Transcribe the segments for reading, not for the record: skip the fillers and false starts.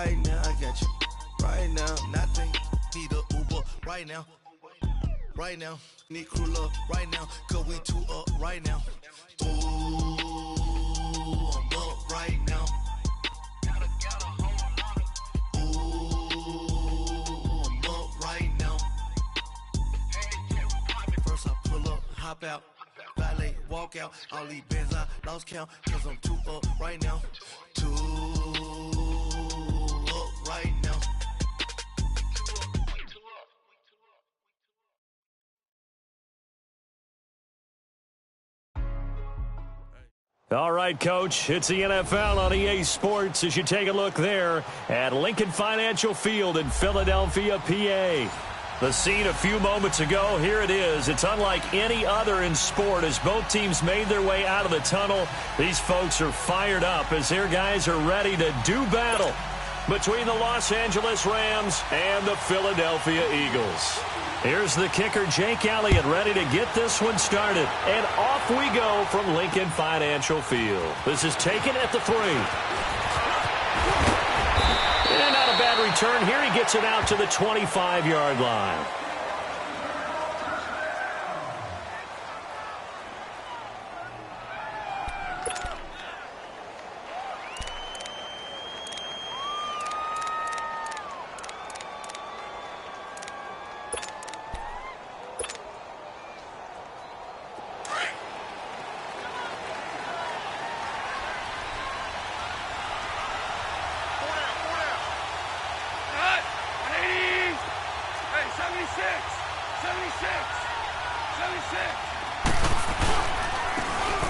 right now, I got you. Right now, nothing. Need a Uber right now. Right now, need crew love right now. Cause we two up right now. Ooh, I'm up right now. Ooh, I'm up right now. First I pull up, hop out. Valet, walk out. All these bands I lost count. Cause I'm two up right now. Two up right now. All right, Coach, it's the NFL on EA Sports as you take a look there at Lincoln Financial Field in Philadelphia, PA. The scene a few moments ago, here it is. It's unlike any other in sport as both teams made their way out of the tunnel. These folks are fired up as their guys are ready to do battle between the Los Angeles Rams and the Philadelphia Eagles. Here's the kicker, Jake Elliott, ready to get this one started. And off we go from Lincoln Financial Field. This is taken at the 3. And not a bad return here. He gets it out to the 25-yard line.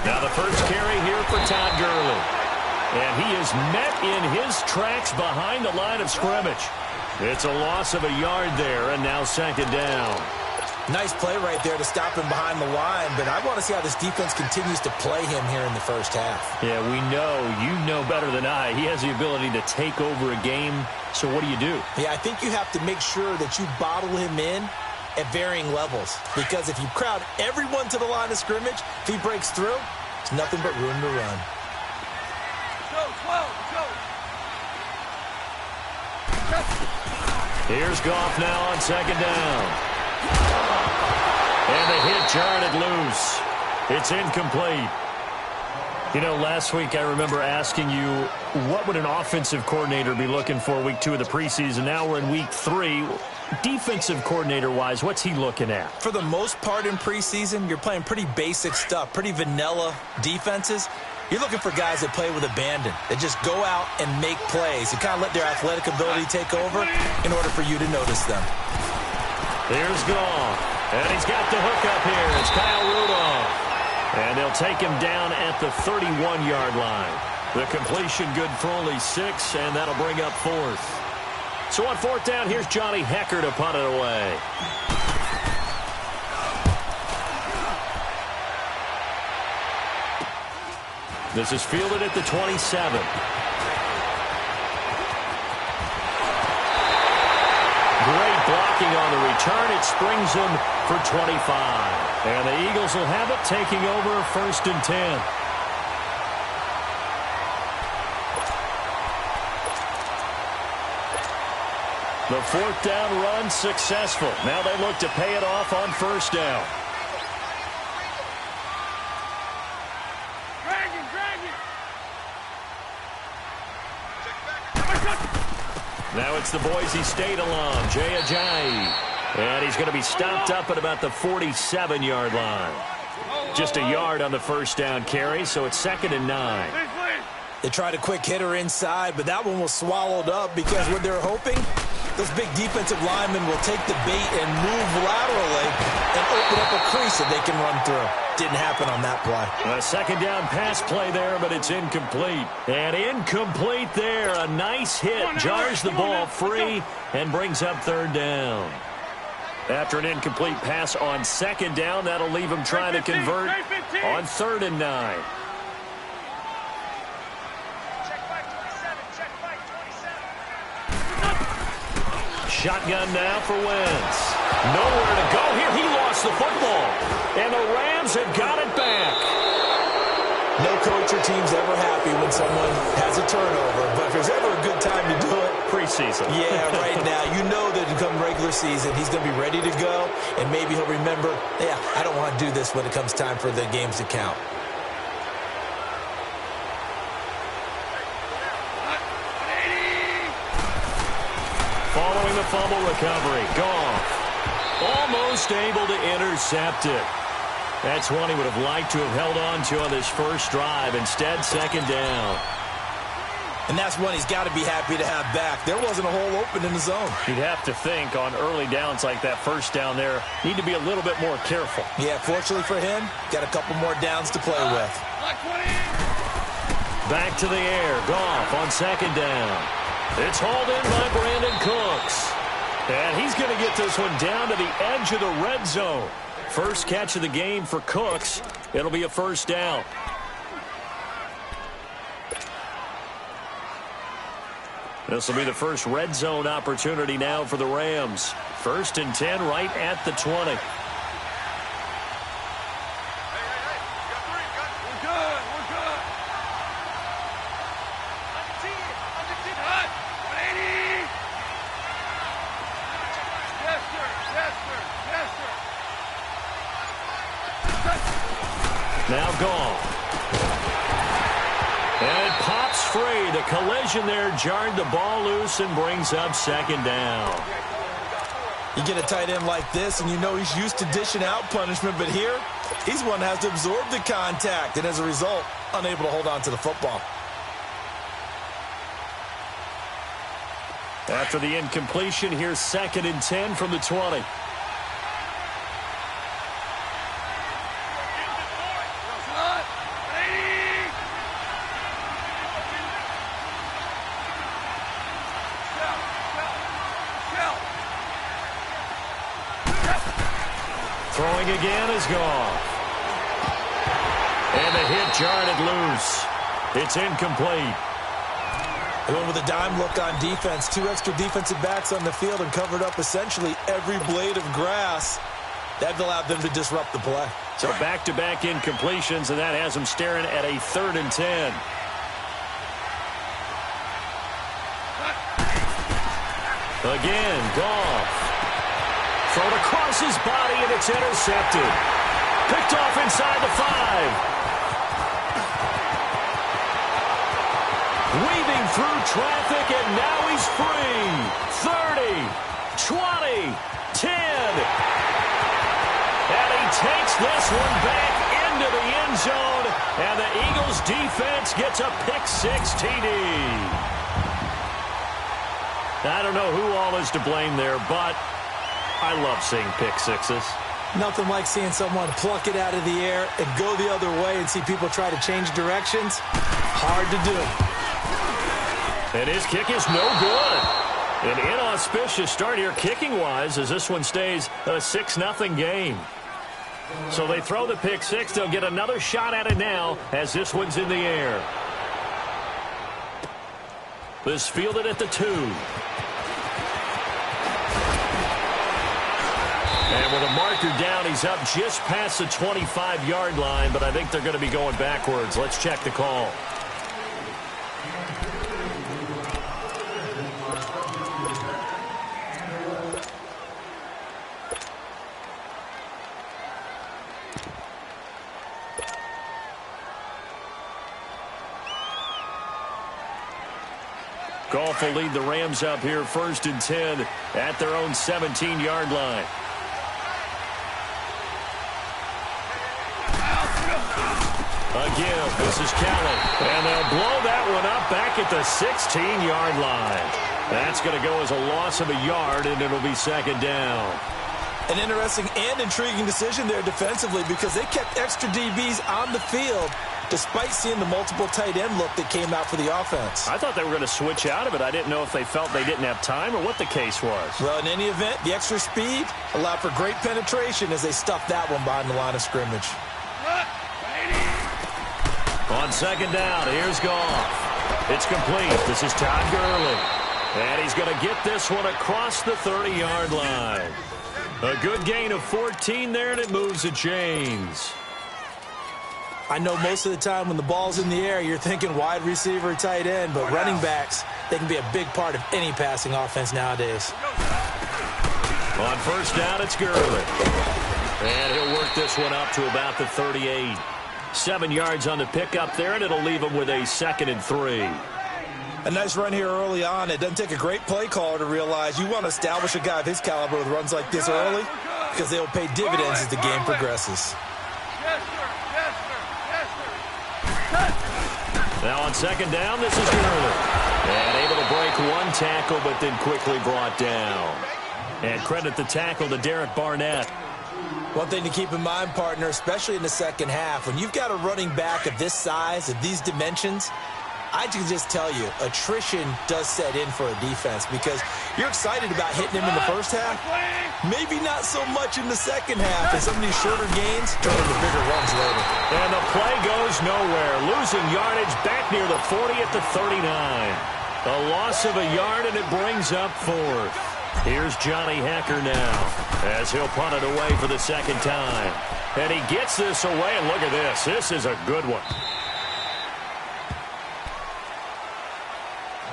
Now the first carry here for Todd Gurley. And he is met in his tracks behind the line of scrimmage. It's a loss of a yard there, and now second down. Nice play right there to stop him behind the line, but I want to see how this defense continues to play him here in the first half. Yeah, we know. You know better than I. He has the ability to take over a game, so what do you do? Yeah, I think you have to make sure that you bottle him in at varying levels, because if you crowd everyone to the line of scrimmage, if he breaks through, it's nothing but room to run. Here's Goff now on second down. And the hit jarred it loose. It's incomplete. You know, last week I remember asking you, what would an offensive coordinator be looking for week 2 of the preseason? Now we're in week 3. Defensive coordinator-wise, what's he looking at? For the most part in preseason, you're playing pretty basic stuff, pretty vanilla defenses. You're looking for guys that play with abandon, that just go out and make plays and kind of let their athletic ability take over in order for you to notice them. Here's Goff, and he's got the hook up here. It's Kyle Rudolph. And they'll take him down at the 31-yard line. The completion good for only 6, and that'll bring up 4th. So on 4th down, here's Johnny Hecker to punt it away. This is fielded at the 27. Great blocking on the return. It springs him for 25. And the Eagles will have it, taking over 1st and 10. The 4th down run successful. Now they look to pay it off on 1st down. Now it's the Boise State alum, Jay Ajayi. And he's going to be stopped up at about the 47-yard line. Just a yard on the 1st down carry, so it's 2nd and 9. They tried a quick hitter inside, but that one was swallowed up because what they're hoping, those big defensive linemen will take the bait and move laterally and open up a crease that they can run through. Didn't happen on that play. A 2nd down pass play there, but it's incomplete. And incomplete there. A nice hit. Jars the ball free and brings up 3rd down. After an incomplete pass on 2nd down, that'll leave him trying to convert on 3rd and 9. Shotgun now for Wentz. Nowhere to go here. He lost the football. And the Rams have got it back. No coach or team's ever happy when someone has a turnover, but if there's ever a good time to do it, preseason. Yeah, right now. You know that come regular season, he's going to be ready to go, and maybe he'll remember, yeah, I don't want to do this when it comes time for the games to count. Following the fumble recovery, Goff almost able to intercept it. That's one he would have liked to have held on to on this first drive. Instead, second down. And that's one he's got to be happy to have back. There wasn't a hole open in the zone. You'd have to think on early downs like that first down there, need to be a little bit more careful. Yeah, fortunately for him, got a couple more downs to play with. Back to the air. Goff on second down. It's hauled in by Brandon Cooks. And he's going to get this one down to the edge of the red zone. First catch of the game for Cooks. It'll be a first down. This will be the first red zone opportunity now for the Rams. 1st and 10 right at the 20. Now Goff. And it pops free. The collision there jarred the ball loose and brings up second down. You get a tight end like this, and you know he's used to dishing out punishment, but here, he's one that has to absorb the contact, and as a result, unable to hold on to the football. After the incompletion, here's 2nd and 10 from the 20. Throwing again is Goff. And the hit jarred it loose. It's incomplete. They went with a dime look on defense. 2 extra defensive backs on the field and covered up essentially every blade of grass. That allowed them to disrupt the play. So back-to-back incompletions, and that has them staring at a 3rd and 10. Again, Goff. Thrown across his body, and it's intercepted. Picked off inside the 5. Weaving through traffic, and now he's free. 30, 20, 10. And he takes this one back into the end zone, and the Eagles defense gets a pick-6 TD. I don't know who all is to blame there, but I love seeing pick-6s. Nothing like seeing someone pluck it out of the air and go the other way and see people try to change directions. Hard to do. And his kick is no good. An inauspicious start here kicking-wise as this one stays a 6-0 game. So they throw the pick-6. They'll get another shot at it now as this one's in the air. This fielded at the 2. And with a marker down, he's up just past the 25-yard line, but I think they're going to be going backwards. Let's check the call. Goff will lead the Rams up here 1st and 10 at their own 17-yard line. Again, this is Kelly. And they'll blow that one up back at the 16-yard line. That's going to go as a loss of a yard, and it'll be second down. An interesting and intriguing decision there defensively because they kept extra DBs on the field despite seeing the multiple tight end look that came out for the offense. I thought they were going to switch out of it. I didn't know if they felt they didn't have time or what the case was. Well, in any event, the extra speed allowed for great penetration as they stuffed that one behind the line of scrimmage. On second down, here's Goff. It's complete. This is Todd Gurley. And he's going to get this one across the 30-yard line. A good gain of 14 there, and it moves the chains. I know most of the time when the ball's in the air, you're thinking wide receiver, tight end, but running backs, they can be a big part of any passing offense nowadays. On first down, it's Gurley. And he'll work this one up to about the 38. 7 yards on the pickup there, and it'll leave him with a 2nd and 3. A nice run here early on. It doesn't take a great play caller to realize you want to establish a guy of his caliber with runs like this early because they will pay dividends as the game progresses. Now on 2nd down, this is Gurley. And able to break one tackle, but then quickly brought down. And credit the tackle to Derek Barnett. One thing to keep in mind, partner, especially in the second half, when you've got a running back of this size, of these dimensions, I can just tell you, attrition does set in for a defense because you're excited about hitting him in the first half. Maybe not so much in the second half, and some of these shorter gains turn into bigger runs later. And the play goes nowhere. Losing yardage back near the 40 at the 39. A loss of a yard, and it brings up 4th. Here's Johnny Hecker now as he'll punt it away for the 2nd time. And he gets this away, and look at this. This is a good one.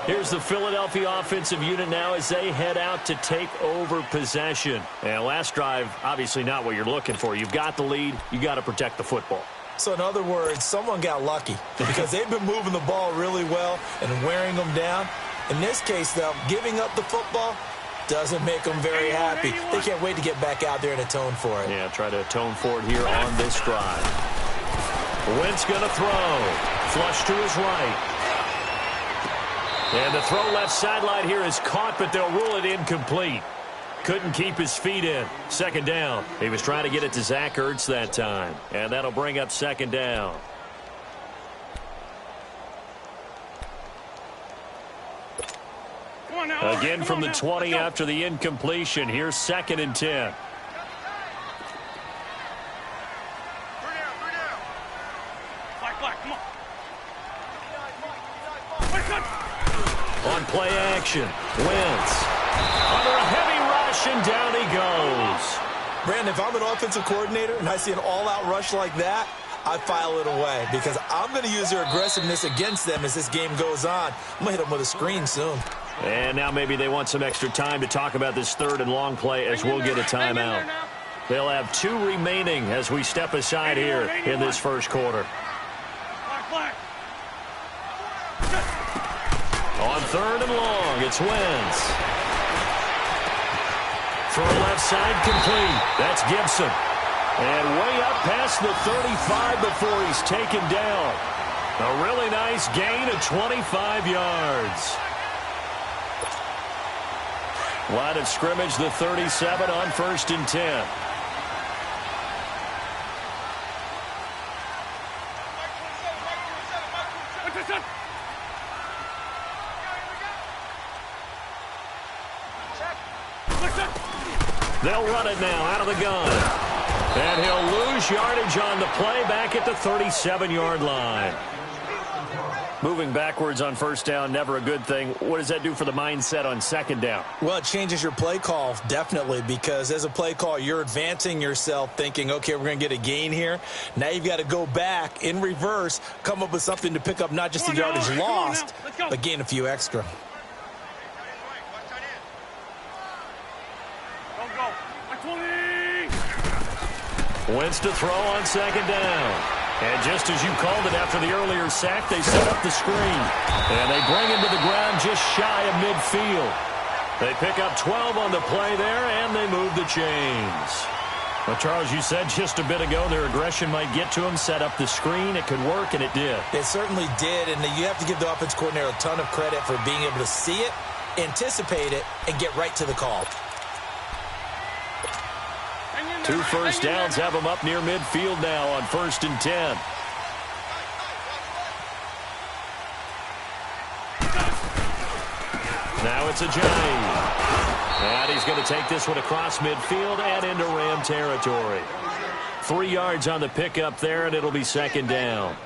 Here's the Philadelphia offensive unit now as they head out to take over possession. And last drive, obviously not what you're looking for. You've got the lead. You got to protect the football. So in other words, someone got lucky because they've been moving the ball really well and wearing them down. In this case, though, giving up the football doesn't make them very happy. They can't wait to get back out there and atone for it. Yeah, try to atone for it here on this drive. Wentz going to throw. Flush to his right. And the throw left sideline here is caught, but they'll rule it incomplete. Couldn't keep his feet in. 2nd down. He was trying to get it to Zach Ertz that time. And that'll bring up 2nd down. Again from the 20 after the incompletion. Here's 2nd and 10. On play action, Wentz under a heavy rush, and down he goes. Brandon, if I'm an offensive coordinator and I see an all-out rush like that, I file it away because I'm going to use their aggressiveness against them as this game goes on. I'm going to hit them with a screen soon. And now maybe they want some extra time to talk about this 3rd and long play as we'll get a timeout. They'll have 2 remaining as we step aside here in this first quarter. On 3rd and long, it's Wentz. Throw left side complete. That's Gibson. And way up past the 35 before he's taken down. A really nice gain of 25 yards. Line of scrimmage, the 37 on 1st and 10. They'll run it now out of the gun. And he'll lose yardage on the play back at the 37-yard line. Moving backwards on 1st down, never a good thing. What does that do for the mindset on 2nd down? Well, it changes your play call, definitely, because as a play call, you're advancing yourself thinking, okay, we're going to get a gain here. Now you've got to go back in reverse, come up with something to pick up not just the yardage lost, but gain a few extra. Wentz to throw on 2nd down. And just as you called it after the earlier sack, they set up the screen. And they bring him to the ground just shy of midfield. They pick up 12 on the play there, and they move the chains. Well, Charles, you said just a bit ago their aggression might get to him, set up the screen. It could work, and it did. It certainly did, and you have to give the offense coordinator a ton of credit for being able to see it, anticipate it, and get right to the call. 2 first downs have them up near midfield now on 1st and 10. Now it's Ajayi. And he's going to take this one across midfield and into Ram territory. 3 yards on the pickup there, and it'll be 2nd down.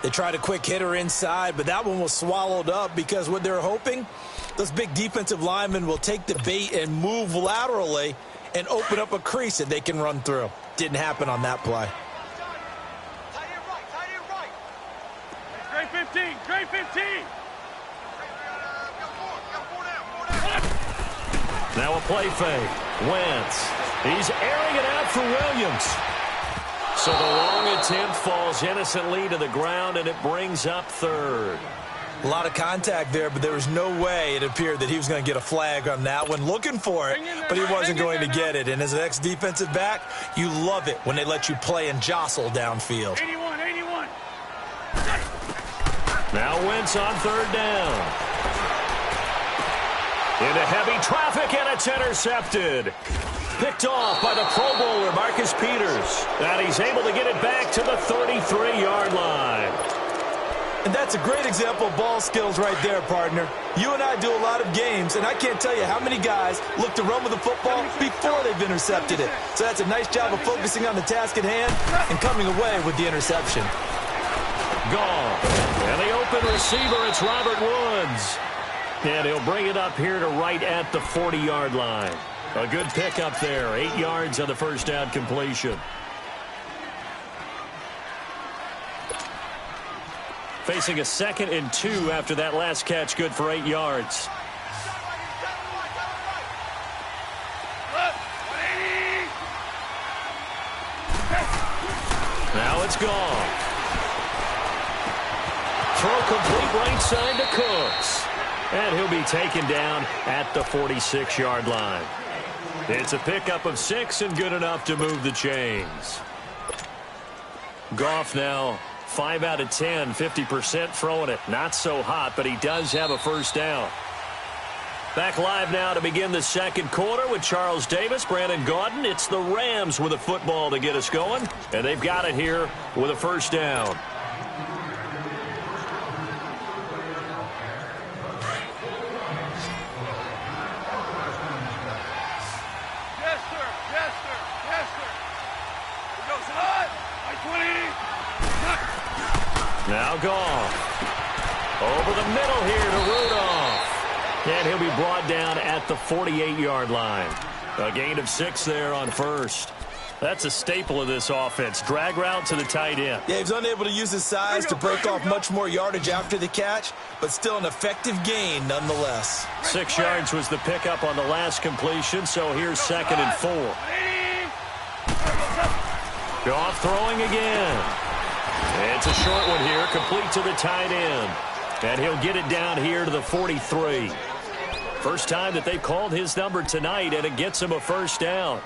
They tried a quick hitter inside, but that one was swallowed up because what they're hoping, those big defensive linemen will take the bait and move laterally and open up a crease that they can run through. Didn't happen on that play. Trey 15. Now a play fake. Wentz. He's airing it out for Williams. So the long attempt falls innocently to the ground, and it brings up third. A lot of contact there, but there was no way it appeared that he was going to get a flag on that one. Looking for it, but he wasn't going to get it. And as an ex-defensive back, you love it when they let you play and jostle downfield. 81. Now Wentz on third down. Into heavy traffic, and it's intercepted. Picked off by the Pro Bowler, Marcus Peters. And he's able to get it back to the 33-yard line. And that's a great example of ball skills right there, partner. You and I do a lot of games, and I can't tell you how many guys look to run with the football before they've intercepted it. So that's a nice job of focusing on the task at hand and coming away with the interception. Gone. And the open receiver, it's Robert Woods. And he'll bring it up here to right at the 40-yard line. A good pickup there. 8 yards on the first down completion. Facing a 2nd and 2 after that last catch, good for 8 yards. Now it's gone. Throw complete right side to Cooks. And he'll be taken down at the 46-yard line. It's a pickup of 6 and good enough to move the chains. Goff now 5 out of 10, 50% throwing it. Not so hot, but he does have a first down. Back live now to begin the second quarter with Charles Davis, Brandon Gaudin. It's the Rams with a football to get us going, and they've got it here with a first down. Now Goff. Over the middle here to Rudolph. And he'll be brought down at the 48-yard line. A gain of 6 there on first. That's a staple of this offense. Drag route to the tight end. Yeah, he's unable to use his size to break off much more yardage after the catch, but still an effective gain nonetheless. 6 yards was the pickup on the last completion, so here's 2nd and 4. Goff throwing again. It's a short one here, complete to the tight end. And he'll get it down here to the 43. First time that they've called his number tonight, and it gets him a first down.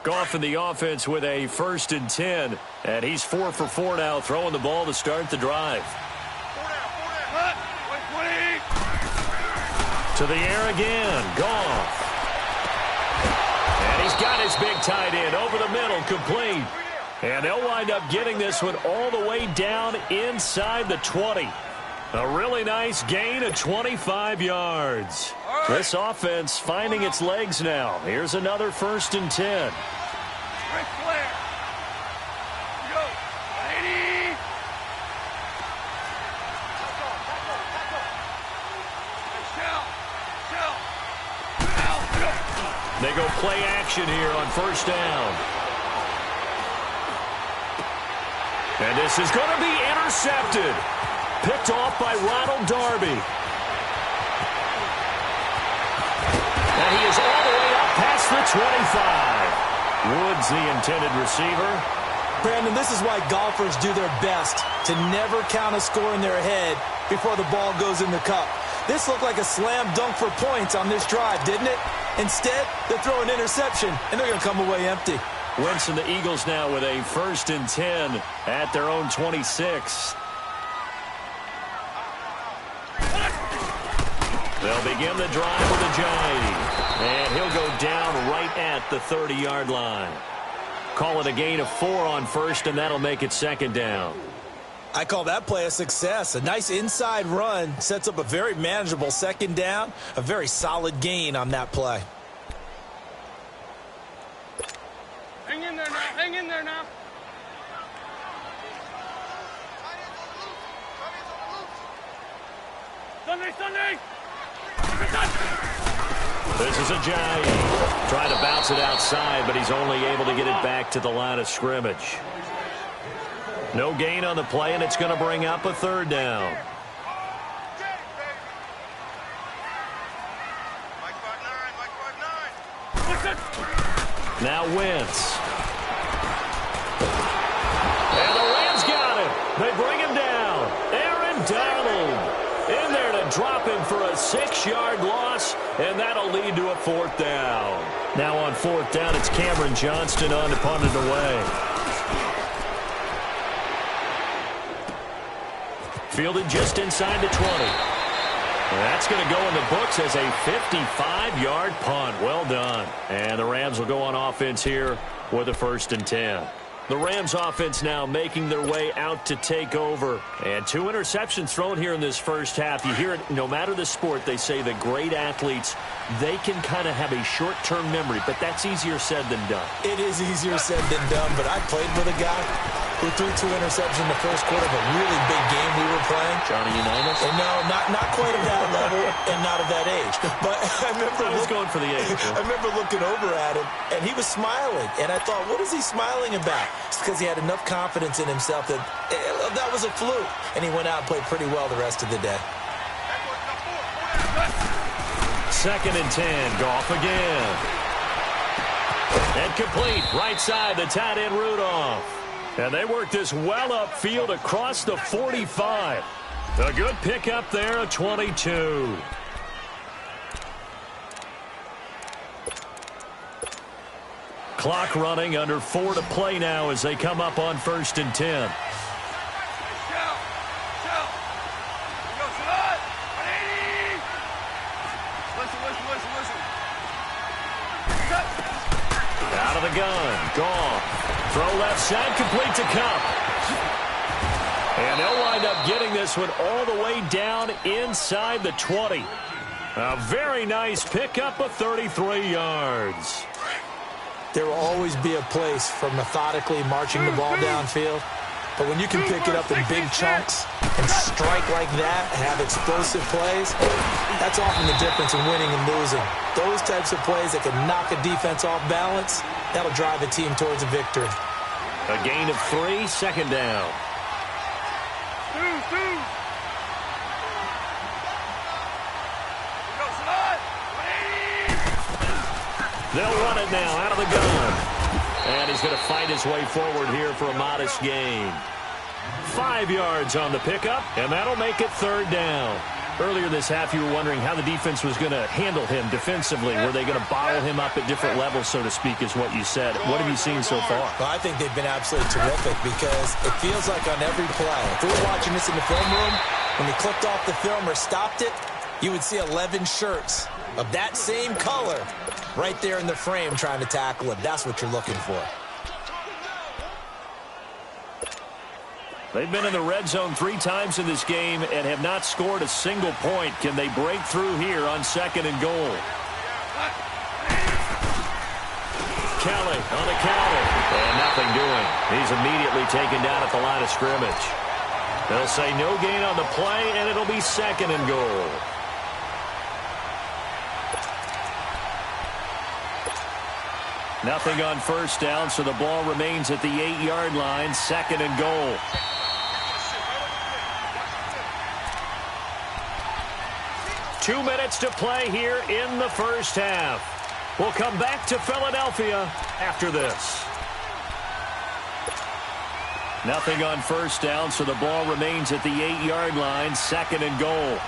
Goff in the offense with a 1st and 10. And he's 4 for 4 now, throwing the ball to start the drive. To the air again, Goff. And he's got his big tight end over the middle, complete. And they'll wind up getting this one all the way down inside the 20. A really nice gain of 25 yards. This offense finding its legs now. Here's another 1st and 10. They go play action here on first down. And this is going to be intercepted. Picked off by Ronald Darby. And he is all the way up past the 25. Woods, the intended receiver. Brandon, this is why golfers do their best to never count a score in their head before the ball goes in the cup. This looked like a slam dunk for points on this drive, didn't it? Instead, they throw an interception, and they're going to come away empty. Wentz and the Eagles now with a 1st and 10 at their own 26. They'll begin the drive with a jive. And he'll go down right at the 30-yard line. Call it a gain of 4 on first, and that'll make it 2nd down. I call that play a success. A nice inside run sets up a very manageable 2nd down. A very solid gain on that play. Hang in there now. Hang in there now. Sunday. This is Ajayi. Trying to bounce it outside, but he's only able to get it back to the line of scrimmage. No gain on the play, and it's going to bring up a third down. Now Wentz. And the Rams got him. They bring him down. Aaron Donald in there to drop him for a 6-yard loss, and that'll lead to a fourth down. Now on fourth down, it's Cameron Johnston on to punt it away. Fielded just inside the 20. That's going to go in the books as a 55-yard punt. Well done. And the Rams will go on offense here with a 1st and 10. The Rams offense now making their way out to take over. And 2 interceptions thrown here in this first half. You hear it, no matter the sport, they say the great athletes, they can kind of have a short-term memory, but that's easier said than done. It is easier said than done, but I played with a guy who threw 2 interceptions in the first quarter of a really big game we were playing. Johnny Unitas? And no, not quite at that level and not at that age. But I remember going for the age. I remember looking over at him, and he was smiling. And I thought, what is he smiling about? It's because he had enough confidence in himself that that was a fluke. And he went out and played pretty well the rest of the day. 2nd and 10. Goff again. And complete. Right side, the tight end Rudolph. And they work this well upfield across the 45. A good pickup there, a 22. Clock running, under 4 to play now as they come up on 1st and 10. Out of the gun, Goff. Throw left side, complete to Cup. And they'll wind up getting this one all the way down inside the 20. A very nice pickup of 33 yards. There will always be a place for methodically marching the ball downfield. But when you can pick it up in big chunks and strike like that, have explosive plays, that's often the difference in winning and losing. Those types of plays that can knock a defense off balance, that'll drive a team towards a victory. A gain of 3, 2nd down. They'll run it now out of the gun. And he's going to fight his way forward here for a modest gain. 5 yards on the pickup, and that'll make it 3rd down. Earlier this half, you were wondering how the defense was going to handle him defensively. Were they going to bottle him up at different levels, so to speak, is what you said. What have you seen so far? Well, I think they've been absolutely terrific because it feels like on every play, if we were watching this in the film room, when they clicked off the film or stopped it, you would see 11 shirts of that same color right there in the frame trying to tackle him. That's what you're looking for. They've been in the red zone 3 times in this game and have not scored a single point. Can they break through here on 2nd and goal? Kelly on the counter. And nothing doing. He's immediately taken down at the line of scrimmage. They'll say no gain on the play, and it'll be 2nd and goal. Nothing on 1st down, so the ball remains at the 8-yard line, 2nd and goal. Two minutes to play here in the first half. We'll come back to Philadelphia after this. Nothing on 1st down, so the ball remains at the 8-yard line, 2nd and goal.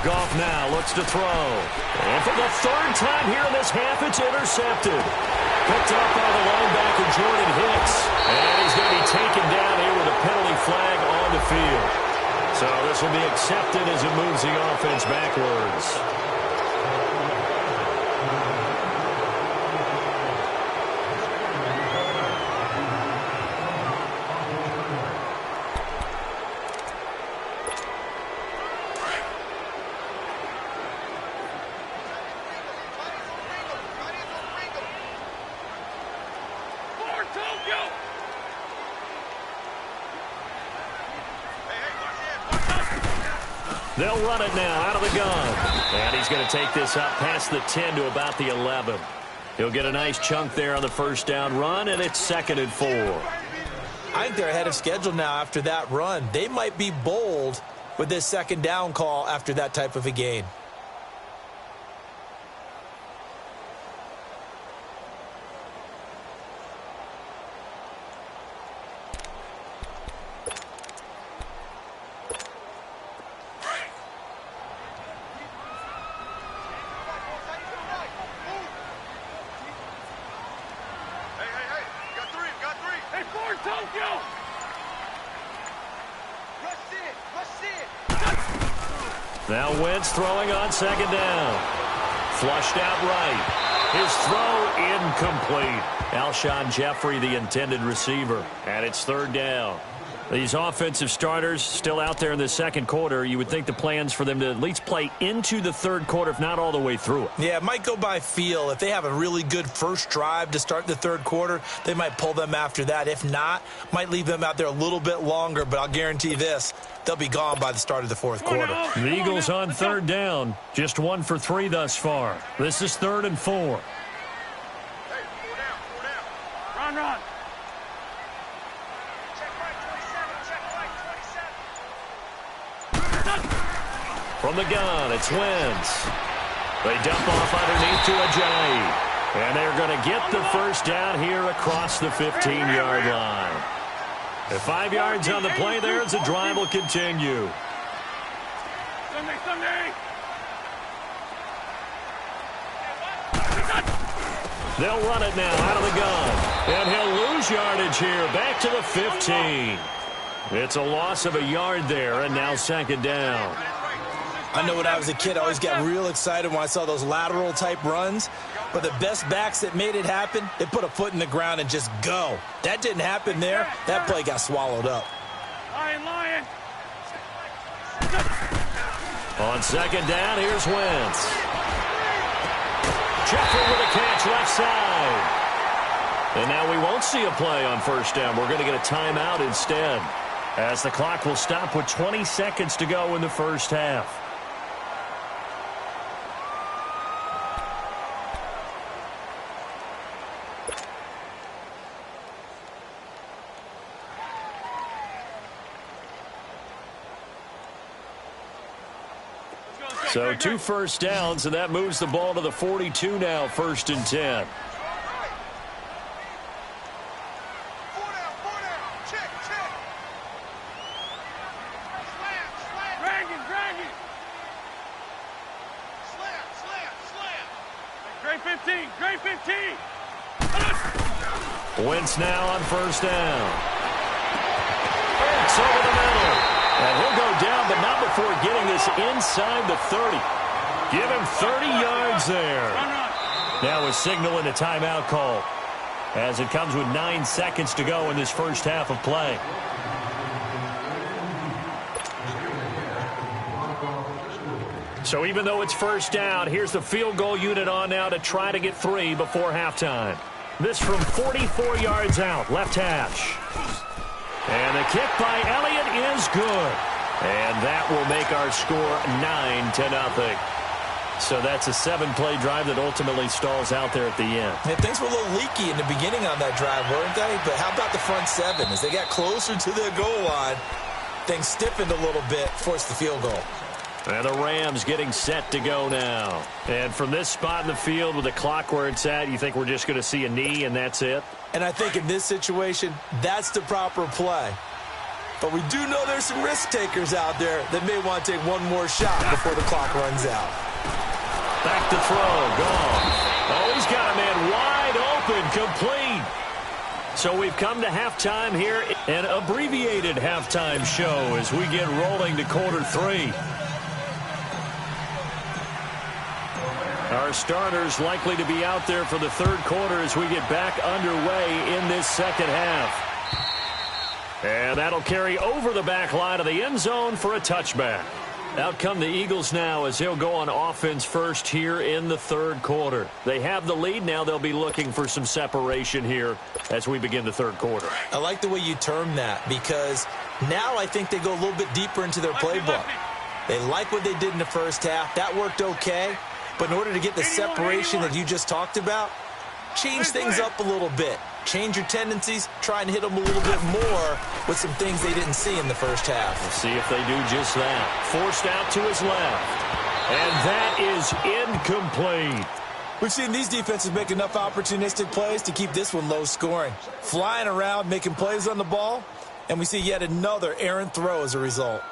Goff now looks to throw. And for the 3rd time here in this half, it's intercepted. Picked up by the linebacker, Jordan Hicks. And he's going to be taken down here with a penalty flag on the field. So this will be accepted as it moves the offense backwards. They'll run it now out of the gun. And he's going to take this up past the 10 to about the 11. He'll get a nice chunk there on the first down run, and it's 2nd and 4. I think they're ahead of schedule now after that run. They might be bold with this 2nd down call after that type of a gain. Now Wentz throwing on 2nd down. Flushed out right. His throw incomplete. Alshon Jeffrey, the intended receiver. And it's 3rd down. These offensive starters still out there in the 2nd quarter. You would think the plans for them to at least play into the 3rd quarter, if not all the way through it. Yeah, it might go by feel. If they have a really good first drive to start the 3rd quarter, they might pull them after that. If not, might leave them out there a little bit longer, but I'll guarantee this, they'll be gone by the start of the 4th quarter. The Eagles on 3rd down. Just 1 for 3 thus far. This is 3rd and 4. Hey, 4 down. Run. From the gun, it's Wentz. They dump off underneath to Ajayi. And they're going to get the first down here across the 15-yard line. At 5 yards on the play there, as the drive will continue. Sunday. They'll run it now out of the gun. And he'll lose yardage here, back to the 15. It's a loss of a yard there, and now 2nd down. I know when I was a kid, I always got real excited when I saw those lateral-type runs. But the best backs that made it happen, they put a foot in the ground and just go. That didn't happen there. That play got swallowed up. Lion. On 2nd down, here's Wentz. Jeffrey with a catch left side. And now we won't see a play on 1st down. We're going to get a timeout instead, as the clock will stop with 20 seconds to go in the first half. So 2 first downs, and that moves the ball to the 42 now, 1st and 10. Great 15. Wentz now on 1st down. It's over the middle. And he'll go down, but not before getting this inside the 30. Give him 30 yards there. Now a signal and a timeout call, as it comes with 9 seconds to go in this first half of play. So even though it's 1st down, here's the field goal unit on now to try to get 3 before halftime. This from 44 yards out, left hash. And the kick by Elliott is good. And that will make our score 9-0. So that's a 7-play drive that ultimately stalls out there at the end. Yeah, things were a little leaky in the beginning on that drive, weren't they? But how about the front 7? As they got closer to the goal line, things stiffened a little bit, forced the field goal. And the Rams getting set to go now. And from this spot in the field with the clock where it's at, you think we're just going to see a knee and that's it? And I think in this situation, that's the proper play. But we do know there's some risk takers out there that may want to take one more shot before the clock runs out. Back to throw, gone. Oh, he's got a man wide open, complete. So we've come to halftime here, an abbreviated halftime show as we get rolling to quarter 3. Our starters likely to be out there for the 3rd quarter as we get back underway in this 2nd half. And that'll carry over the back line of the end zone for a touchback. Out come the Eagles now as they'll go on offense first here in the 3rd quarter. They have the lead now. They'll be looking for some separation here as we begin the 3rd quarter. I like the way you term that, because now I think they go a little bit deeper into their playbook. They like what they did in the first half. That worked okay. But in order to get the separation that you just talked about, change things up a little bit. Change your tendencies, try and hit them a little bit more with some things they didn't see in the first half. We'll see if they do just that. Forced out to his left. And that is incomplete. We've seen these defenses make enough opportunistic plays to keep this one low scoring. Flying around, making plays on the ball, and we see yet another errant throw as a result.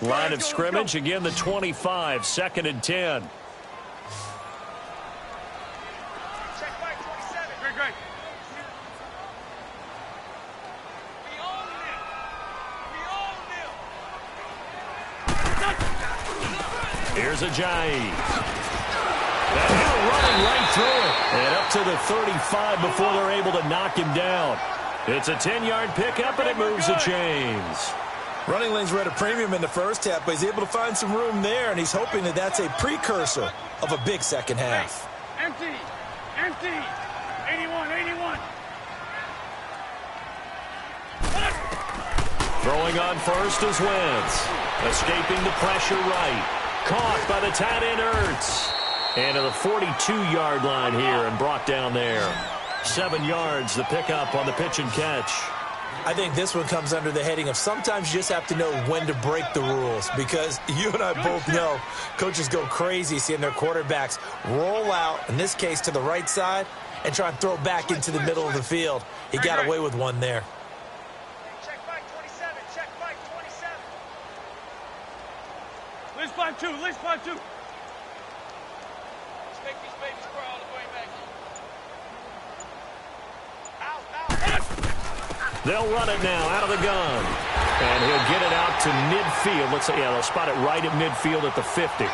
Line of scrimmage, again the 25, 2nd and 10. Check back 27. Great. We own them. Here's Ajayi. That hill running right through it. And up to the 35 before they're able to knock him down. It's a 10-yard pickup, and it moves the chains. Running lanes were at a premium in the first half, but he's able to find some room there, and he's hoping that that's a precursor of a big second half. Empty. 81. Throwing on first is Wentz. Escaping the pressure right. Caught by the tight end Ertz. And to the 42-yard line here and brought down there. 7 yards, the pickup on the pitch and catch. I think this one comes under the heading of sometimes you just have to know when to break the rules, because you and I both know coaches go crazy seeing their quarterbacks roll out, in this case to the right side, and try and throw back into the middle of the field. He got away with one there. Check back 27. Let's 5-2. Let's make these babies crawl all the way back in. Out. They'll run it now out of the gun. And he'll get it out to midfield. They'll spot it right at midfield at the 50.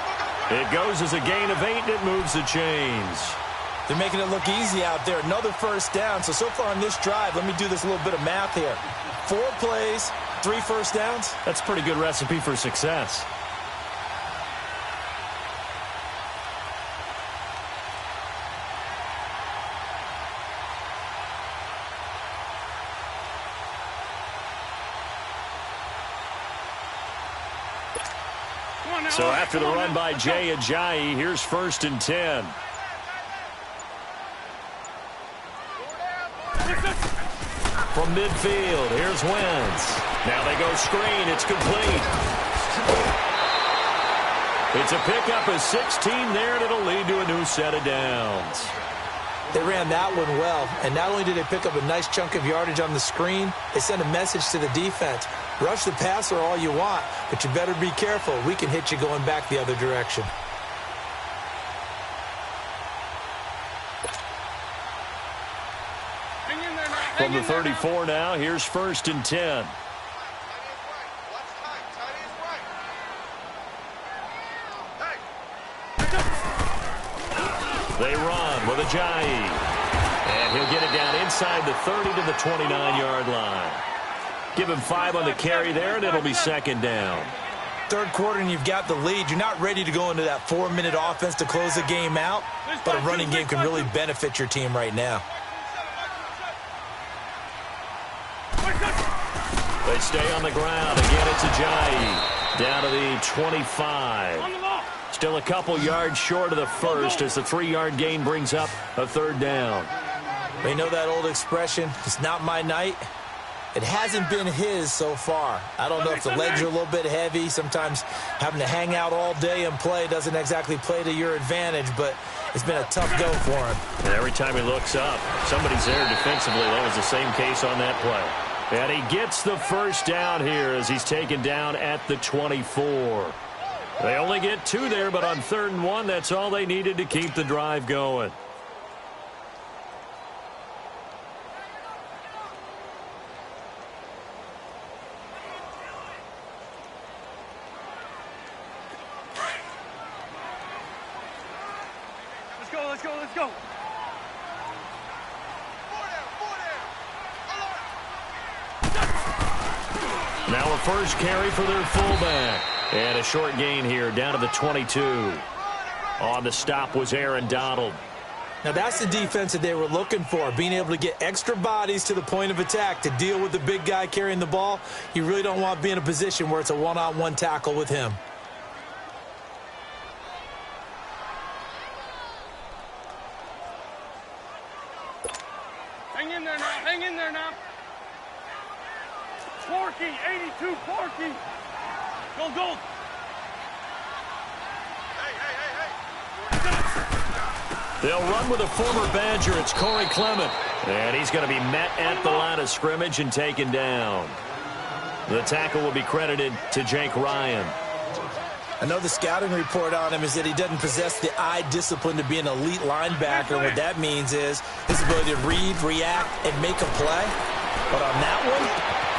It goes as a gain of 8, and it moves the chains. They're making it look easy out there. Another first down. So far on this drive, let me do this little bit of math here. 4 plays, 3 first downs. That's a pretty good recipe for success. So after the run by Jay Ajayi, here's 1st and 10. From midfield, here's Wentz. Now they go screen. It's complete. It's a pickup of 16 there, and it'll lead to a new set of downs. They ran that one well, and not only did they pick up a nice chunk of yardage on the screen, they sent a message to the defense. Rush the passer all you want, but you better be careful. We can hit you going back the other direction. From the 34 now, here's 1st and 10. They run with Ajayi. And he'll get it down inside the 30 to the 29-yard line. Give him 5 on the carry there, and it'll be 2nd down. Third quarter, and you've got the lead. You're not ready to go into that 4-minute offense to close the game out, but a running game can really benefit your team right now. They stay on the ground. Again, it's Ajayi. Down to the 25. Still a couple yards short of the first as the 3-yard gain brings up a 3rd down. They know that old expression, it's not my night. It hasn't been his so far. I don't know if the legs are a little bit heavy. Sometimes having to hang out all day and play doesn't exactly play to your advantage, but it's been a tough go for him. And every time he looks up, somebody's there defensively. That was the same case on that play. And he gets the 1st down here as he's taken down at the 24. They only get 2 there, but on 3rd and 1, that's all they needed to keep the drive going. Let's go. Now a first carry for their fullback. And a short gain here down to the 22. On the stop was Aaron Donald. Now, that's the defense that they were looking for, being able to get extra bodies to the point of attack to deal with the big guy carrying the ball. You really don't want to be in a position where it's a one-on-one tackle with him. Hang in there now. Hang in there now. Porky, 82, Porky. Go. They'll run with a former Badger. It's Corey Clement. And he's going to be met at the line of scrimmage and taken down. The tackle will be credited to Jake Ryan. I know the scouting report on him is that he doesn't possess the eye discipline to be an elite linebacker. What that means is his ability to read, react, and make a play. But on that one,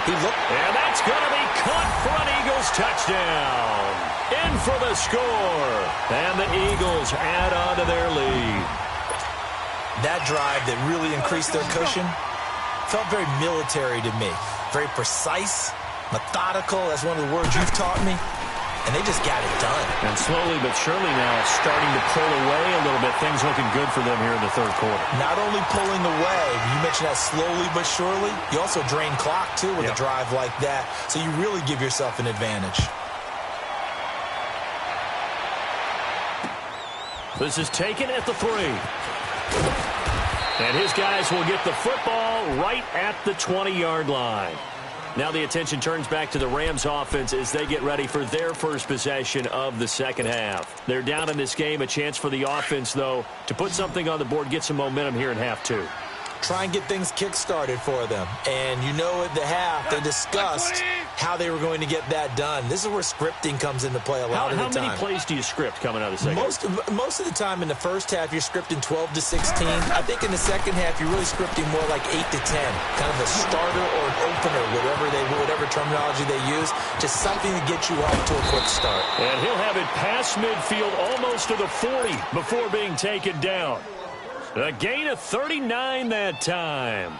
he looked. And that's going to be caught for an Eagles touchdown. In for the score. And the Eagles add on to their lead. That drive that really increased their cushion felt very military to me. Very precise, methodical. That's one of the words you've taught me. And they just got it done. And slowly but surely now starting to pull away a little bit. Things looking good for them here in the third quarter. Not only pulling away, you mentioned that slowly but surely, you also drain clock, too, with a drive like that. So you really give yourself an advantage. This is taken at the 3. And his guys will get the football right at the 20-yard line. Now the attention turns back to the Rams offense as they get ready for their first possession of the second half. They're down in this game. A chance for the offense, though, to put something on the board, get some momentum here in half 2. Try and get things kick-started for them. And you know at the half, they discussed how they were going to get that done. This is where scripting comes into play a lot of the time. How many plays do you script coming out of the second? Most of the time in the first half, you're scripting 12 to 16. I think in the second half, you're really scripting more like 8 to 10. Kind of a starter or an opener, whatever terminology they use. Just something to get you off to a quick start. And he'll have it past midfield almost to the 40 before being taken down. A gain of 39 that time.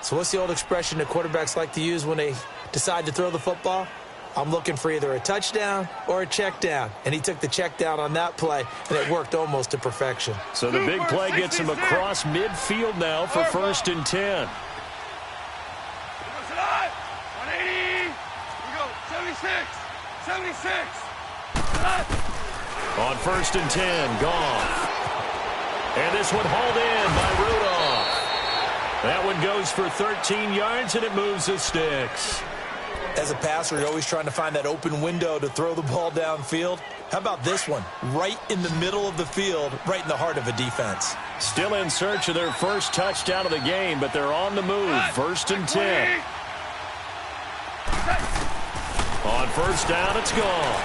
So what's the old expression that quarterbacks like to use when they decide to throw the football? I'm looking for either a touchdown or a check down. And he took the check down on that play, and it worked almost to perfection. So the big play gets him across midfield now for 1st and 10. 180. We go. 76. On 1st and 10, Goff. And this one hauled in by Rudolph. That one goes for 13 yards, and it moves the sticks. As a passer, you're always trying to find that open window to throw the ball downfield. How about this one? Right in the middle of the field, right in the heart of a defense. Still in search of their first touchdown of the game, but they're on the move. 1st and 10. On 1st down, it's gone.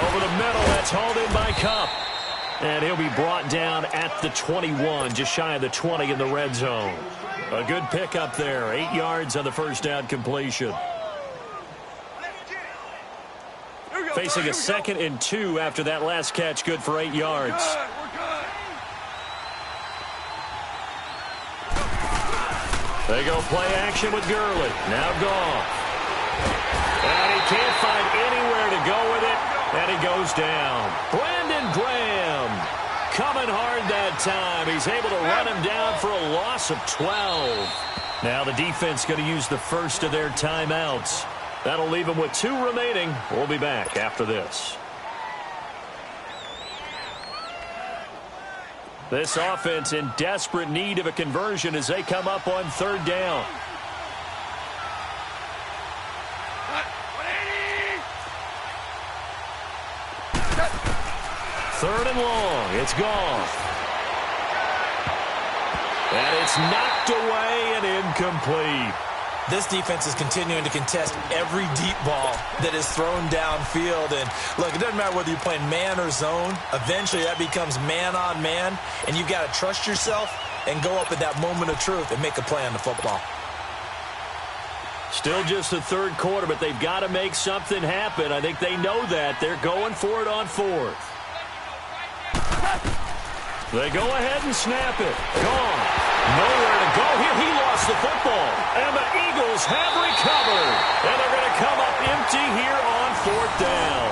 Over the middle, that's hauled in by Kupp. And he'll be brought down at the 21, just shy of the 20 in the red zone. A good pickup there, 8 yards on the first down completion. Facing a 2nd and 2 after that last catch, good for 8 yards. They go play action with Gurley. Now Goff. And he can't find anywhere to go with it, and he goes down. Brandon Graham coming hard that time. He's able to run him down for a loss of 12. Now the defense going to use the first of their timeouts. That'll leave them with 2 remaining. We'll be back after this. This offense in desperate need of a conversion as they come up on 3rd down. Third and long. It's gone. And it's knocked away and incomplete. This defense is continuing to contest every deep ball that is thrown downfield. And, look, it doesn't matter whether you're playing man or zone. Eventually, that becomes man-on-man. And you've got to trust yourself and go up at that moment of truth and make a play on the football. Still just the 3rd quarter, but they've got to make something happen. I think they know that. They're going for it on 4th. They go ahead and snap it. Gone. Nowhere to go here. He lost the football. And the Eagles have recovered. And they're going to come up empty here on 4th down.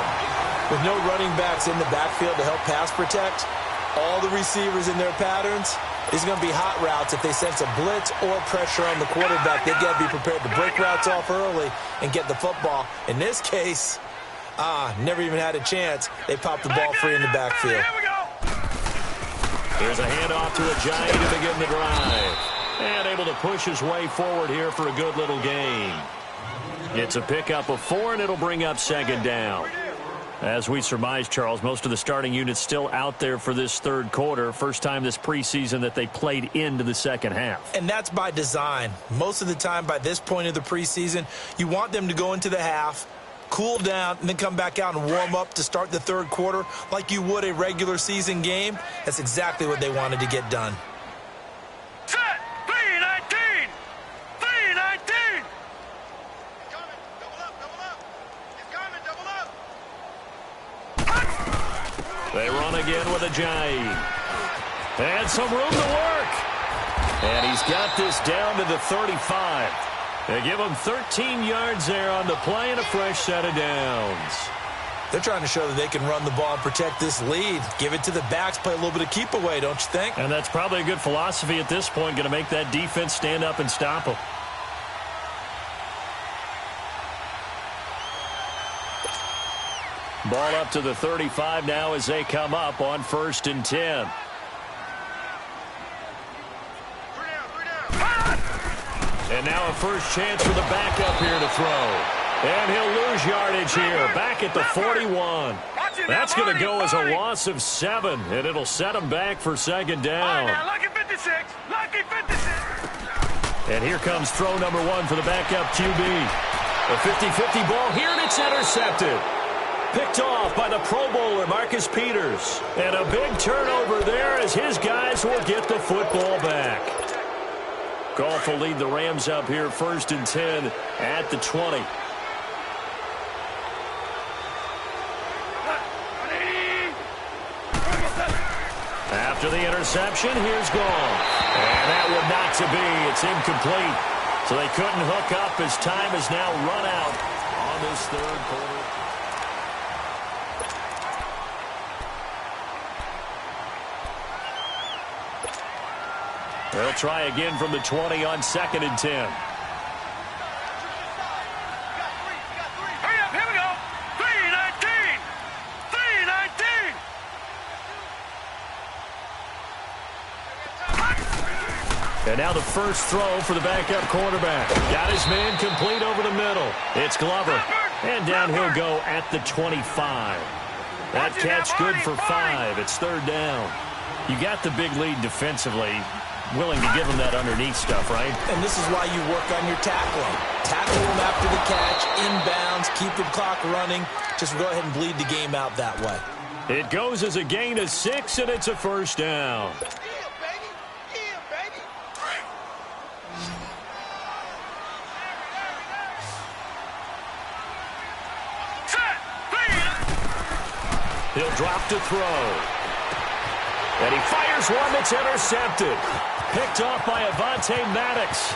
With no running backs in the backfield to help pass protect, all the receivers in their patterns. These are going to be hot routes. If they sense a blitz or pressure on the quarterback, they've got to be prepared to break routes off early and get the football. In this case, never even had a chance. They popped the ball free in the backfield. Here's a handoff to Ajayi to begin the drive. And able to push his way forward here for a good little gain. It's a pickup of 4, and it'll bring up second down. As we surmise, Charles, most of the starting units still out there for this third quarter. First time this preseason that they played into the second half. And that's by design. Most of the time by this point of the preseason, you want them to go into the half, cool down, and then come back out and warm up to start the third quarter like you would a regular season game. That's exactly what they wanted to get done. Set! 3-19! 3-19! They run again with Ajayi. And some room to work. And he's got this down to the 35. They give him 13 yards there on the play and a fresh set of downs. They're trying to show that they can run the ball and protect this lead. Give it to the backs, play a little bit of keep away, don't you think? And that's probably a good philosophy at this point, going to make that defense stand up and stop them. Ball up to the 35 now as they come up on 1st and 10. And now a first chance for the backup here to throw. And he'll lose yardage here, back at the 41. That's going to go as a loss of 7, and it'll set him back for second down. Lucky 56! Lucky 56! And here comes throw number 1 for the backup QB. A 50-50 ball here, and it's intercepted. Picked off by the Pro Bowler, Marcus Peters. And a big turnover there as his guys will get the football back. Goff will lead the Rams up here 1st and 10 at the 20. After the interception, here's Goff. And that one not to be. It's incomplete. So they couldn't hook up as time has now run out on this third quarter. They'll try again from the 20 on 2nd and 10. Hurry up, here we go! 3-19! 3-19! And now the first throw for the backup quarterback. Got his man complete over the middle. It's Glover. And down he'll go at the 25. That catch good for 5. It's 3rd down. You got the big lead defensively. Willing to give them that underneath stuff, right? And this is why you work on your tackling. Tackle them after the catch, inbounds, keep the clock running. Just go ahead and bleed the game out that way. It goes as a gain of 6, and it's a first down. He'll drop to throw. And he fires one that's intercepted. Picked off by Avonte Maddox.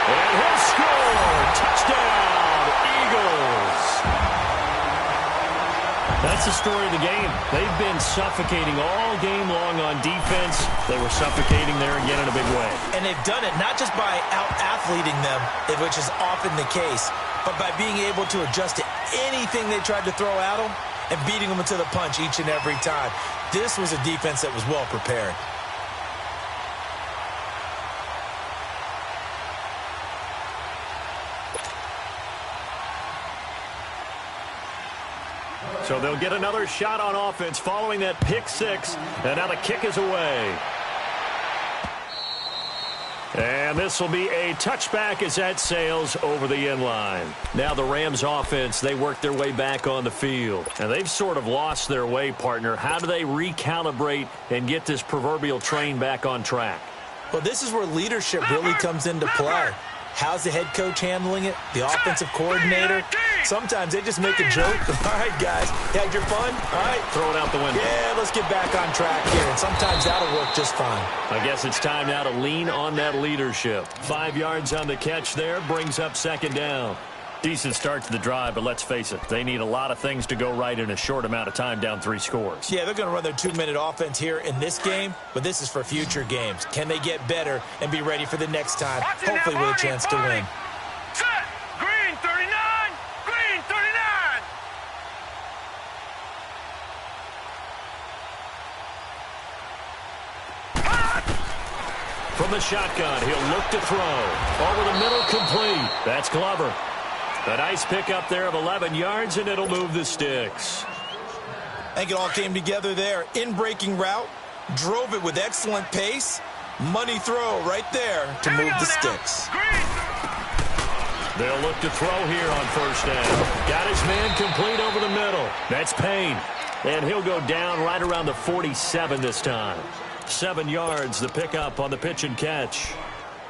And he'll score. Touchdown, Eagles. That's the story of the game. They've been suffocating all game long on defense. They were suffocating there again in a big way. And they've done it not just by out-athleting them, which is often the case, but by being able to adjust to anything they tried to throw at them and beating them to the punch each and every time. This was a defense that was well prepared. So they'll get another shot on offense following that pick 6, and now the kick is away. And this will be a touchback as that sails over the end line. Now the Rams offense, they work their way back on the field. And they've sort of lost their way, partner. How do they recalibrate and get this proverbial train back on track? Well, this is where leadership really comes into play. How's the head coach handling it? The offensive coordinator? Sometimes they just make a joke. All right, guys, you had your fun? All right. Throw it out the window. Yeah, let's get back on track here. And sometimes that'll work just fine. I guess it's time now to lean on that leadership. 5 yards on the catch there, brings up second down. Decent start to the drive, but let's face it, they need a lot of things to go right in a short amount of time, down 3 scores. Yeah, they're going to run their 2-minute offense here in this game, but this is for future games. Can they get better and be ready for the next time, hopefully with a chance to win? Set. Green 39. Green 39. From the shotgun, he'll look to throw. Over the middle, complete. That's Glover. A nice pickup there of 11 yards, and it'll move the sticks. I think it all came together there. In-breaking route, drove it with excellent pace. Money throw right there to move the sticks. They'll look to throw here on first down. Got his man complete over the middle. That's Payne. And he'll go down right around the 47 this time. 7 yards, the pickup on the pitch and catch.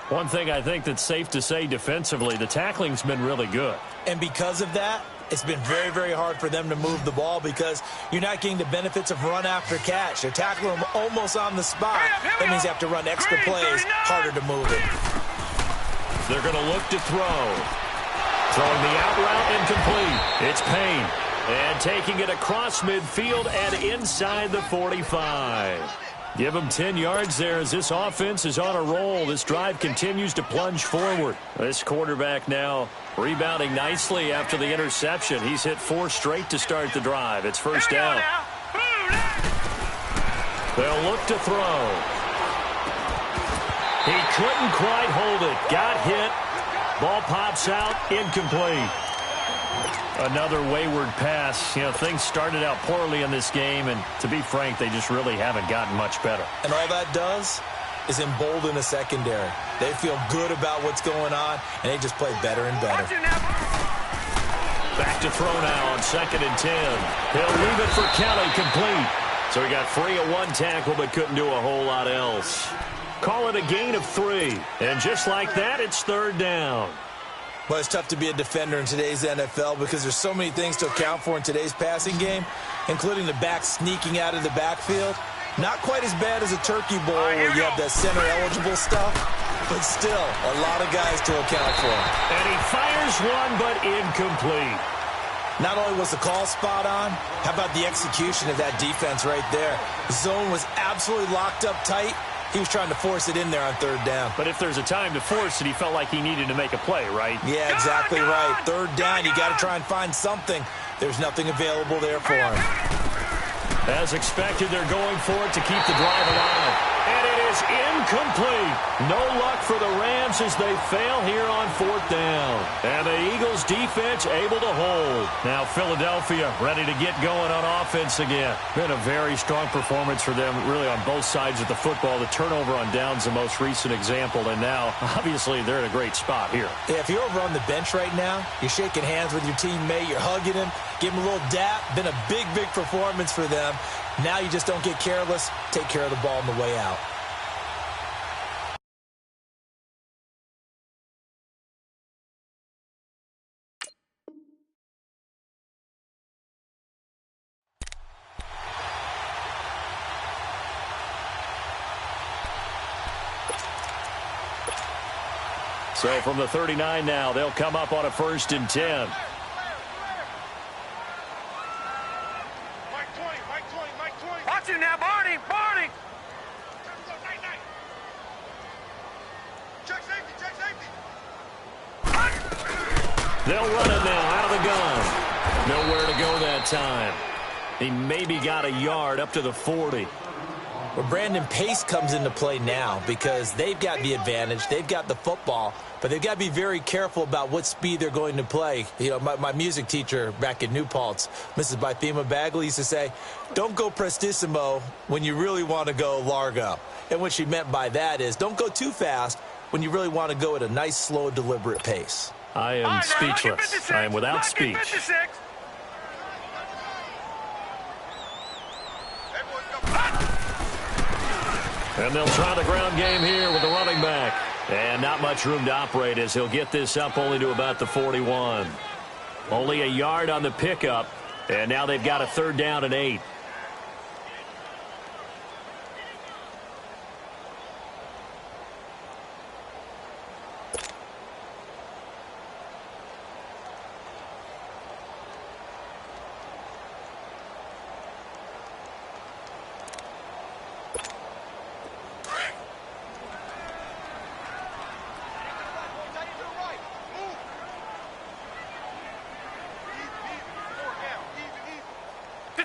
One thing I think that's safe to say defensively, the tackling's been really good. And because of that, it's been very, very hard for them to move the ball because you're not getting the benefits of run after catch. They're tackling them almost on the spot. That means you have to run extra plays, harder to move it. They're going to look to throw. Throwing the out route incomplete. It's Payne. And taking it across midfield and inside the 45. Give them 10 yards there as this offense is on a roll. This drive continues to plunge forward. This quarterback now rebounding nicely after the interception. He's hit 4 straight to start the drive. It's first down. They'll look to throw. He couldn't quite hold it. Got hit. Ball pops out. Incomplete. Another wayward pass. You know, things started out poorly in this game, and to be frank, they just really haven't gotten much better. And all that does is embolden a secondary. They feel good about what's going on, and they just play better and better. Back to throw now on 2nd and 10. He'll leave it for Kelly, complete. So he got free of 1 tackle, but couldn't do a whole lot else. Call it a gain of 3. And just like that, it's 3rd down. Well, it's tough to be a defender in today's NFL because there's so many things to account for in today's passing game, including the back sneaking out of the backfield. Not quite as bad as a turkey bowl where you have that center-eligible stuff, but still a lot of guys to account for. And he fires one, but incomplete. Not only was the call spot on, how about the execution of that defense right there? The zone was absolutely locked up tight. He was trying to force it in there on 3rd down. But if there's a time to force it, he felt like he needed to make a play, right? Yeah, exactly right. 3rd down, you got to try and find something. There's nothing available there for him. As expected, they're going for it to keep the drive alive. And it is incomplete. No luck for the Rams as they fail here on 4th down. And the Eagles defense able to hold. Now Philadelphia ready to get going on offense again. Been a very strong performance for them really on both sides of the football. The turnover on downs the most recent example. And now, obviously, they're in a great spot here. Yeah, if you're over on the bench right now, you're shaking hands with your teammate, you're hugging him, give him a little dap. Been a big, big performance for them. Now you just don't get careless. Take care of the ball on the way out. So from the 39 now, they'll come up on a 1st and 10. Watch it now, Barney. Barney. Check safety. Check safety. They'll run it now out of the gun. Nowhere to go that time. He maybe got a yard up to the 40. Well, Brandon, pace comes into play now because they've got the advantage. They've got the football, but they've got to be very careful about what speed they're going to play. You know, my music teacher back in New Paltz, Mrs. Bythema Bagley, used to say, don't go prestissimo when you really want to go largo. And what she meant by that is don't go too fast when you really want to go at a nice, slow, deliberate pace. I am speechless. I am without speech. And they'll try the ground game here with the running back. And not much room to operate as he'll get this up only to about the 41. Only a yard on the pickup. And now they've got a 3rd down and 8.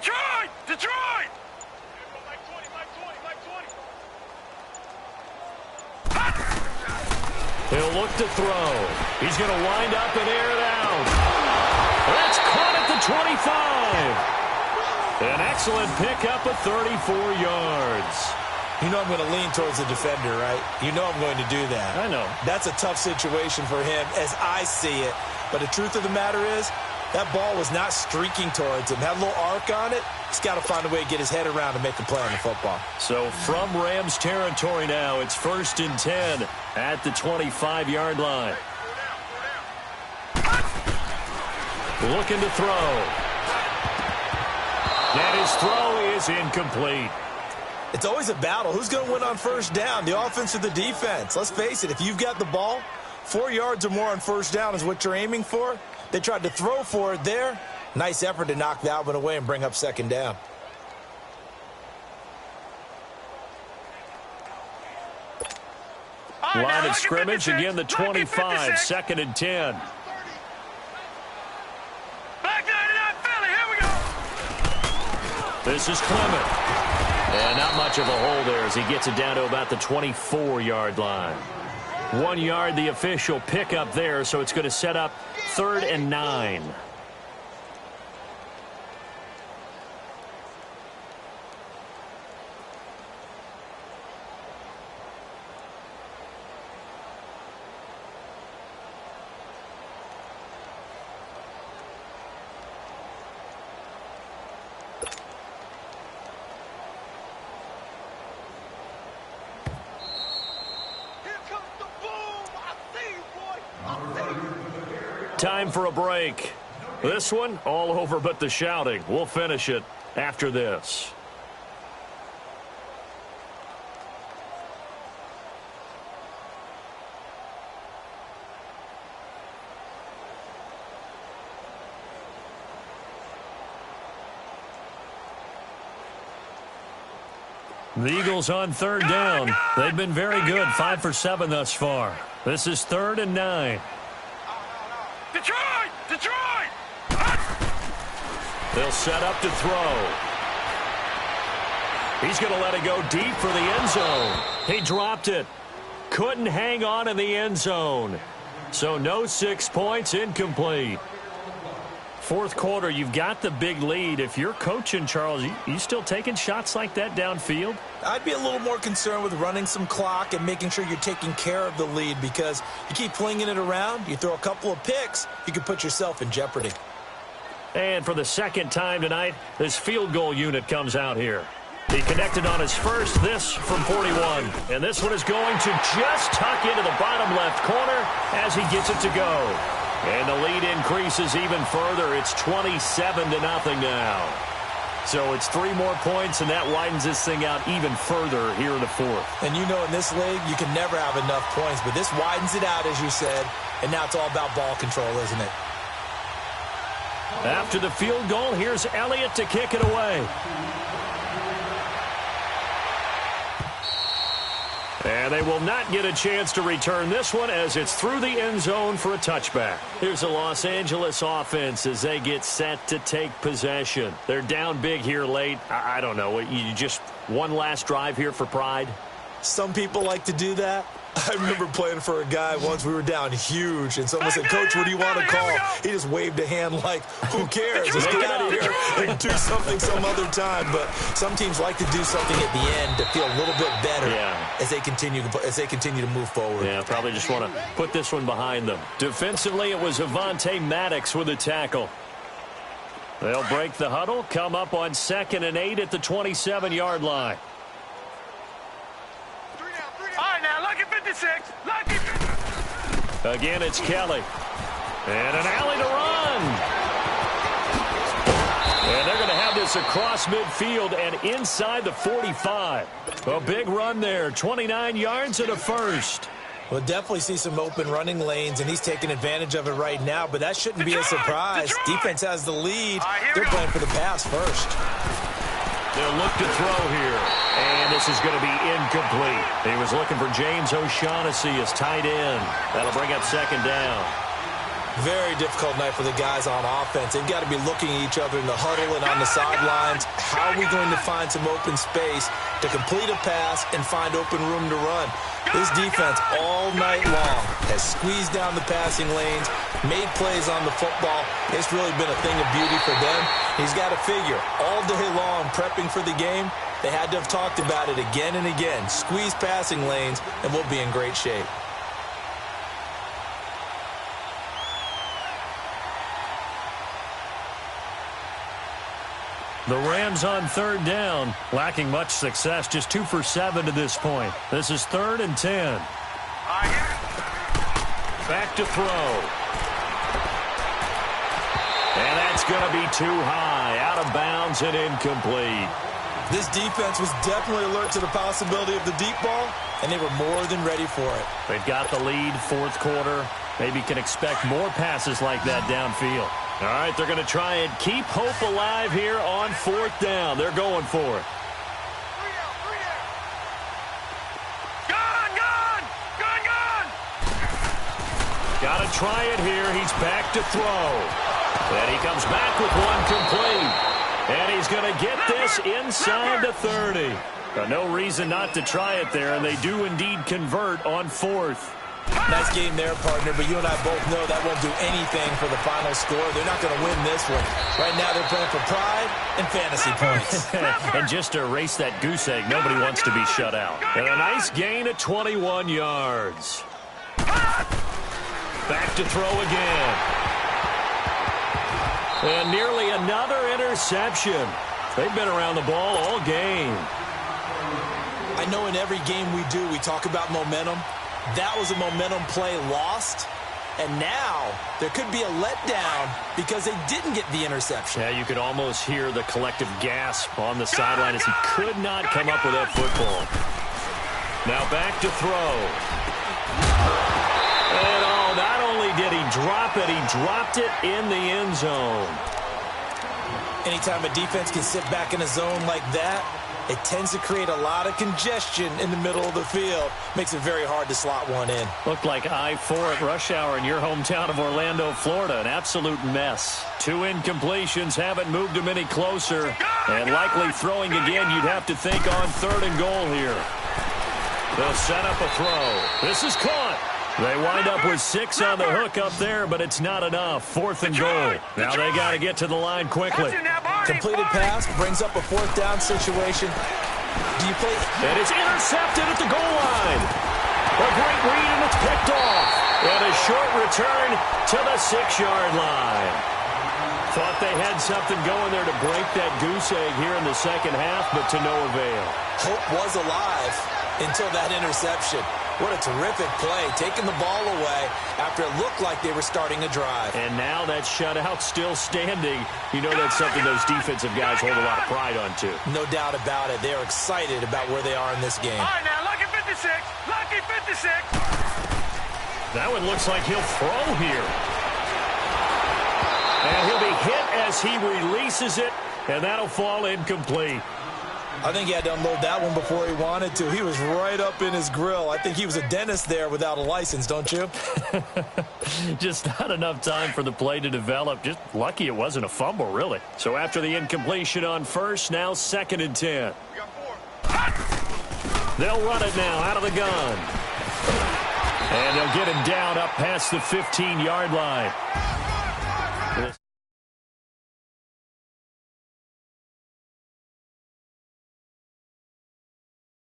Detroit! Detroit! He'll look to throw. He's going to wind up and air it out. That's caught at the 25. An excellent pickup of 34 yards. You know I'm going to lean towards the defender, right? You know I'm going to do that. I know. That's a tough situation for him as I see it. But the truth of the matter is, that ball was not streaking towards him. Had a little arc on it. He's got to find a way to get his head around and make a play on the football. So from Rams territory now, it's 1st and 10 at the 25-yard line. Looking to throw. And his throw is incomplete. It's always a battle. Who's going to win on first down, the offense or the defense? Let's face it, if you've got the ball, 4 yards or more on first down is what you're aiming for. They tried to throw for it there. Nice effort to knock that one away and bring up second down. Line of scrimmage, again the 25, 2nd and 10. Back 99 Philly, here we go. This is Clement. And not much of a hole there as he gets it down to about the 24-yard line. 1 yard, the official pickup there, so it's going to set up 3rd and 9. Time for a break. This one, all over but the shouting. We'll finish it after this. The Eagles on 3rd down. They've been very good, 5 for 7 thus far. This is 3rd and 9. Detroit! Detroit! They'll set up to throw. He's going to let it go deep for the end zone. He dropped it. Couldn't hang on in the end zone. So no 6 points, incomplete. 4th quarter, you've got the big lead. If you're coaching, Charles, you still taking shots like that downfield? I'd be a little more concerned with running some clock and making sure you're taking care of the lead, because you keep flinging it around, you throw a couple of picks, you can put yourself in jeopardy. And for the 2nd time tonight, this field goal unit comes out here. He connected on his first, this from 41. And this one is going to just tuck into the bottom left corner as he gets it to go. And the lead increases even further. It's 27-0 now. So it's 3 more points, and that widens this thing out even further here in the 4th. And you know in this league, you can never have enough points, but this widens it out, as you said, and now it's all about ball control, isn't it? After the field goal, here's Elliott to kick it away. And they will not get a chance to return this one as it's through the end zone for a touchback. Here's the Los Angeles offense as they get set to take possession. They're down big here late. I don't know. You just one last drive here for pride? Some people like to do that. I remember playing for a guy once. We were down huge, and someone said, "Coach, what do you want to call?" He just waved a hand like, "Who cares? Let's get out of here and do something some other time." But some teams like to do something at the end to feel a little bit better as they continue to move forward. Yeah, probably just want to put this one behind them. Defensively, it was Avonte Maddox with a tackle. They'll break the huddle, come up on 2nd and 8 at the 27-yard line. All right, now, lucky 56. Lucky 56. Again, it's Kelly. And an alley to run. And they're going to have this across midfield and inside the 45. A big run there, 29 yards and a first. We'll definitely see some open running lanes, and he's taking advantage of it right now, but that shouldn't be a surprise. Defense has the lead. They're playing for the pass first. They'll look to throw here, and this is going to be incomplete. He was looking for James O'Shaughnessy as tight end. That'll bring up 2nd down. Very difficult night for the guys on offense. They've got to be looking at each other in the huddle and on the sidelines. How are we going to find some open space to complete a pass and find open room to run? This defense all night long has squeezed down the passing lanes, made plays on the football. It's really been a thing of beauty for them. He's got to figure all day long prepping for the game. They had to have talked about it again and again. Squeeze passing lanes, and we'll be in great shape. The Rams on third down, lacking much success, just 2 for 7 to this point. This is 3rd and 10. Back to throw. And that's going to be too high, out of bounds and incomplete. This defense was definitely alert to the possibility of the deep ball, and they were more than ready for it. They've got the lead, 4th quarter. Maybe can expect more passes like that downfield. All right, they're going to try and keep hope alive here on 4th down. They're going for it. Got to try it here. He's back to throw. And he comes back with one complete. And he's going to get this inside the 30. No reason not to try it there, and they do indeed convert on 4th. Nice game there, partner, but you and I both know that won't do anything for the final score. They're not going to win this one. Right now they're playing for pride and fantasy points. And just to erase that goose egg, nobody wants to be shut out. And a nice gain of 21 yards. Back to throw again. And nearly another interception. They've been around the ball all game. I know in every game we do, we talk about momentum. That was a momentum play lost. And now there could be a letdown because they didn't get the interception. Yeah, you could almost hear the collective gasp on the sideline as he could not come up with that football. Now back to throw. And not only did he drop it, he dropped it in the end zone. Anytime a defense can sit back in a zone like that, it tends to create a lot of congestion in the middle of the field. Makes it very hard to slot one in. Looked like I-4 at rush hour in your hometown of Orlando, Florida. An absolute mess. 2 incompletions haven't moved him any closer. And likely throwing again, you'd have to think on 3rd and goal here. They'll set up a throw. This is caught. They wind up with 6 on the hook up there, but it's not enough. 4th and goal. Now they got to get to the line quickly. Completed pass brings up a 4th down situation. Do you play? And it's intercepted at the goal line. A great read, and it's picked off. And a short return to the 6-yard line. Thought they had something going there to break that goose egg here in the second half, but to no avail. Hope was alive until that interception. What a terrific play, taking the ball away after it looked like they were starting a drive. And now that shutout still standing. You know that's something those defensive guys hold a lot of pride on, too. No doubt about it. They're excited about where they are in this game. All right, now, lucky 56. Lucky 56. That one looks like he'll throw here. And he'll be hit as he releases it, and that'll fall incomplete. I think he had to unload that one before he wanted to. He was right up in his grill. I think he was a dentist there without a license, don't you? Just not enough time for the play to develop. Just lucky it wasn't a fumble, really. So after the incompletion on 1st, now 2nd and 10. They'll run it now out of the gun. And they'll get him down up past the 15-yard line.